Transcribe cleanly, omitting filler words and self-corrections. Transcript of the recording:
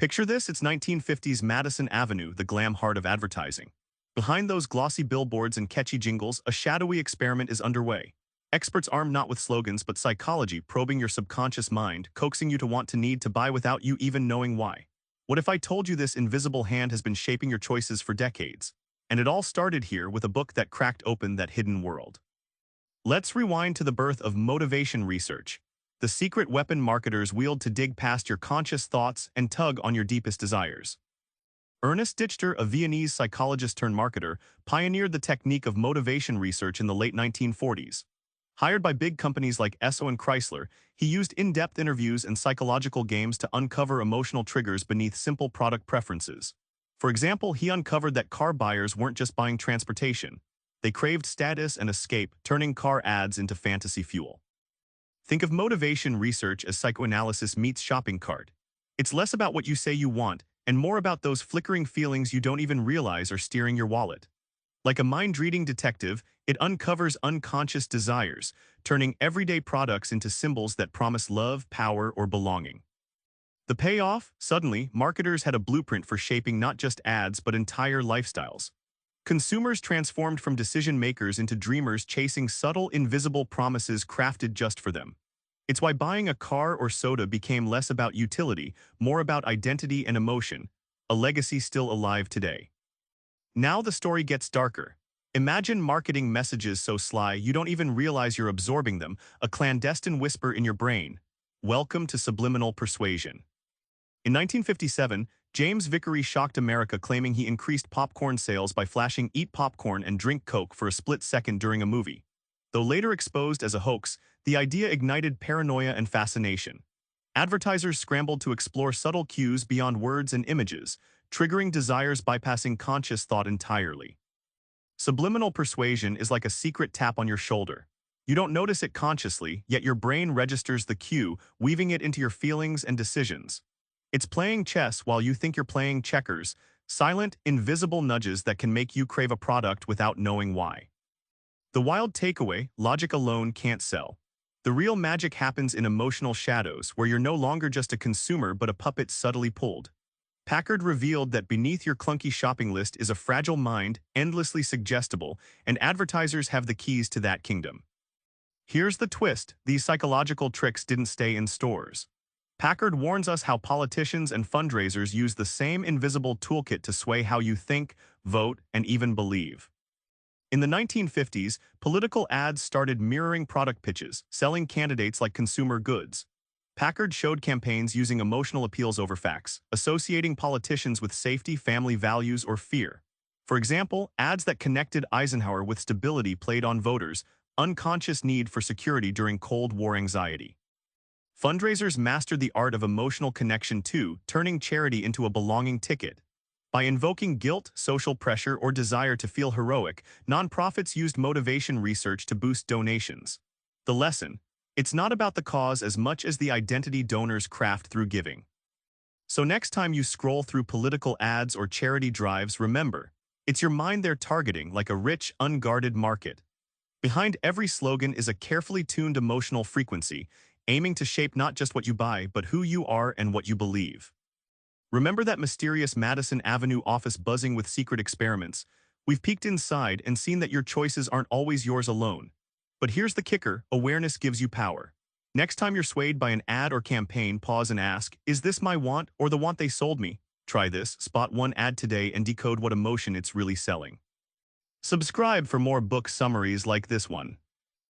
Picture this, it's 1950s Madison Avenue, the glam heart of advertising. Behind those glossy billboards and catchy jingles, a shadowy experiment is underway. Experts armed not with slogans but psychology, probing your subconscious mind, coaxing you to want to need to buy without you even knowing why. What if I told you this invisible hand has been shaping your choices for decades? And it all started here with a book that cracked open that hidden world. Let's rewind to the birth of motivation research, the secret weapon marketers wield to dig past your conscious thoughts and tug on your deepest desires. Ernest Dichter, a Viennese psychologist turned marketer, pioneered the technique of motivation research in the late 1940s. Hired by big companies like Esso and Chrysler, he used in-depth interviews and psychological games to uncover emotional triggers beneath simple product preferences. For example, he uncovered that car buyers weren't just buying transportation. They craved status and escape, turning car ads into fantasy fuel. Think of motivation research as psychoanalysis meets shopping cart. It's less about what you say you want, and more about those flickering feelings you don't even realize are steering your wallet. Like a mind-reading detective, it uncovers unconscious desires, turning everyday products into symbols that promise love, power, or belonging. The payoff? Suddenly, marketers had a blueprint for shaping not just ads but entire lifestyles. Consumers transformed from decision-makers into dreamers chasing subtle, invisible promises crafted just for them. It's why buying a car or soda became less about utility, more about identity and emotion, a legacy still alive today. Now the story gets darker. Imagine marketing messages so sly you don't even realize you're absorbing them, a clandestine whisper in your brain. Welcome to subliminal persuasion. In 1957, James Vickery shocked America claiming he increased popcorn sales by flashing "Eat popcorn and drink Coke" for a split second during a movie. Though later exposed as a hoax, the idea ignited paranoia and fascination. Advertisers scrambled to explore subtle cues beyond words and images, triggering desires bypassing conscious thought entirely. Subliminal persuasion is like a secret tap on your shoulder. You don't notice it consciously, yet your brain registers the cue, weaving it into your feelings and decisions. It's playing chess while you think you're playing checkers, silent, invisible nudges that can make you crave a product without knowing why. The wild takeaway: logic alone can't sell. The real magic happens in emotional shadows, where you're no longer just a consumer but a puppet subtly pulled. Packard revealed that beneath your clunky shopping list is a fragile mind, endlessly suggestible, and advertisers have the keys to that kingdom. Here's the twist: these psychological tricks didn't stay in stores. Packard warns us how politicians and fundraisers use the same invisible toolkit to sway how you think, vote, and even believe. In the 1950s, political ads started mirroring product pitches, selling candidates like consumer goods. Packard showed campaigns using emotional appeals over facts, associating politicians with safety, family values, or fear. For example, ads that connected Eisenhower with stability played on voters' unconscious need for security during Cold War anxiety. Fundraisers mastered the art of emotional connection too, turning charity into a belonging ticket. By invoking guilt, social pressure, or desire to feel heroic, nonprofits used motivation research to boost donations. The lesson: it's not about the cause as much as the identity donors craft through giving. So next time you scroll through political ads or charity drives, remember, it's your mind they're targeting, like a rich, unguarded market. Behind every slogan is a carefully tuned emotional frequency, aiming to shape not just what you buy, but who you are and what you believe. Remember that mysterious Madison Avenue office buzzing with secret experiments? We've peeked inside and seen that your choices aren't always yours alone. But here's the kicker: awareness gives you power. Next time you're swayed by an ad or campaign, pause and ask, is this my want or the want they sold me? Try this: spot one ad today and decode what emotion it's really selling. Subscribe for more book summaries like this one.